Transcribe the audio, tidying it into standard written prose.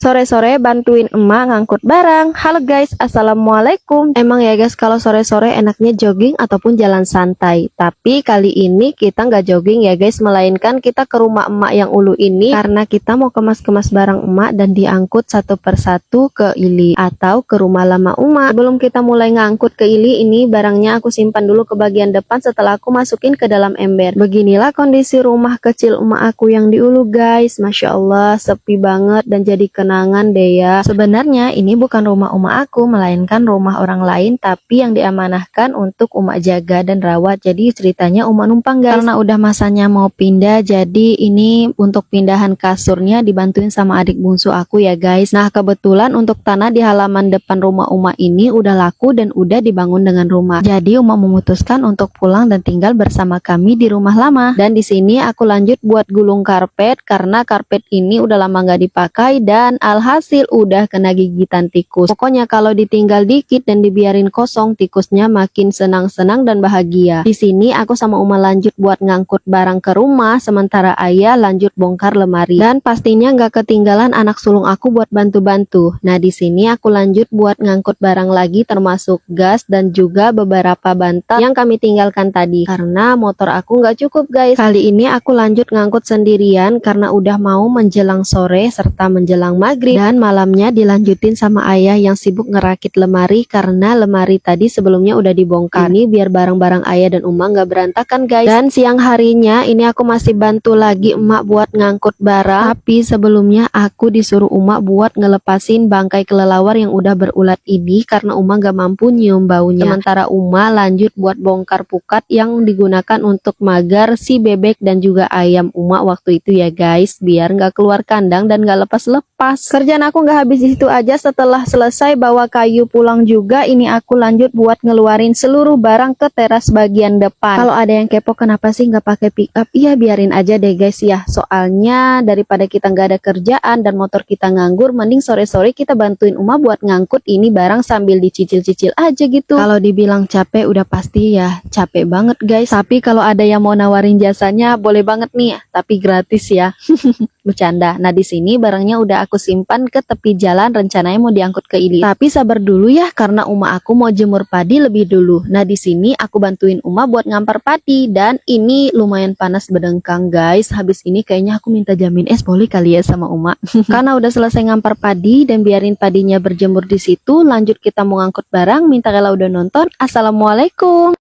Sore-sore bantuin emak ngangkut barang. Halo guys, assalamualaikum. Emang ya guys, kalau sore-sore enaknya jogging ataupun jalan santai. Tapi kali ini kita nggak jogging ya guys, melainkan kita ke rumah emak yang ulu ini karena kita mau kemas-kemas barang emak dan diangkut satu persatu ke Ili atau ke rumah lama emak. Sebelum kita mulai ngangkut ke Ili ini, barangnya aku simpan dulu ke bagian depan setelah aku masukin ke dalam ember. Beginilah kondisi rumah kecil emak aku yang di ulu guys. Masya Allah, sepi banget dan jadi kenangan deh ya. Sebenarnya ini bukan rumah emak aku, melainkan rumah orang lain, tapi yang diamanahkan untuk emak jaga dan rawat. Jadi ceritanya emak numpang guys. Karena udah masanya mau pindah, jadi ini untuk pindahan kasurnya dibantuin sama adik bungsu aku ya guys. Nah kebetulan untuk tanah di halaman depan rumah emak ini udah laku dan udah dibangun dengan rumah. Jadi emak memutuskan untuk pulang dan tinggal bersama kami di rumah lama. Dan di sini aku lanjut buat gulung karpet karena karpet ini udah lama nggak dipakai dan alhasil udah kena gigitan tikus. Pokoknya kalau ditinggal dikit dan dibiarin kosong, tikusnya makin senang-senang dan bahagia. Di sini aku sama Uma lanjut buat ngangkut barang ke rumah, sementara ayah lanjut bongkar lemari. Dan pastinya nggak ketinggalan anak sulung aku buat bantu-bantu. Nah di sini aku lanjut buat ngangkut barang lagi, termasuk gas dan juga beberapa bantal yang kami tinggalkan tadi karena motor aku nggak cukup guys. Kali ini aku lanjut ngangkut sendirian karena udah mau menjelang sore serta menjelang maghrib, dan malamnya dilanjutin sama ayah yang sibuk ngerakit lemari karena lemari tadi sebelumnya udah dibongkar. Ini biar barang-barang ayah dan Uma nggak berantakan guys. Dan siang harinya ini aku masih bantu lagi emak buat ngangkut barang, tapi sebelumnya aku disuruh Uma buat ngelepasin bangkai kelelawar yang udah berulat ini karena Uma nggak mampu nyium baunya. Sementara Uma lanjut buat bongkar pukat yang digunakan untuk magar si bebek dan juga ayam Uma waktu itu ya guys, biar nggak keluar kandang dan nggak lepas-lepas. Kerjaan aku nggak habis di situ aja. Setelah selesai bawa kayu pulang juga, ini aku lanjut buat ngeluarin seluruh barang ke teras bagian depan. Kalau ada yang kepo kenapa sih nggak pakai pick up, iya biarin aja deh guys ya, soalnya daripada kita nggak ada kerjaan dan motor kita nganggur, mending sore-sore kita bantuin Uma buat ngangkut ini barang sambil dicicil-cicil aja gitu. Kalau dibilang capek udah pasti ya capek banget guys, tapi kalau ada yang mau nawarin jasanya boleh banget nih, tapi gratis ya. Bercanda. Nah di sini barangnya udah aku simpan ke tepi jalan, rencananya mau diangkut ke Ili. Tapi sabar dulu ya karena Uma aku mau jemur padi lebih dulu. Nah di sini aku bantuin Uma buat ngampar padi dan ini lumayan panas bedengkang guys. Habis ini kayaknya aku minta jamin es boleh kali ya sama Uma. Karena udah selesai ngampar padi dan biarin padinya berjemur di situ, lanjut kita mau ngangkut barang. Minta kalau udah nonton. Assalamualaikum.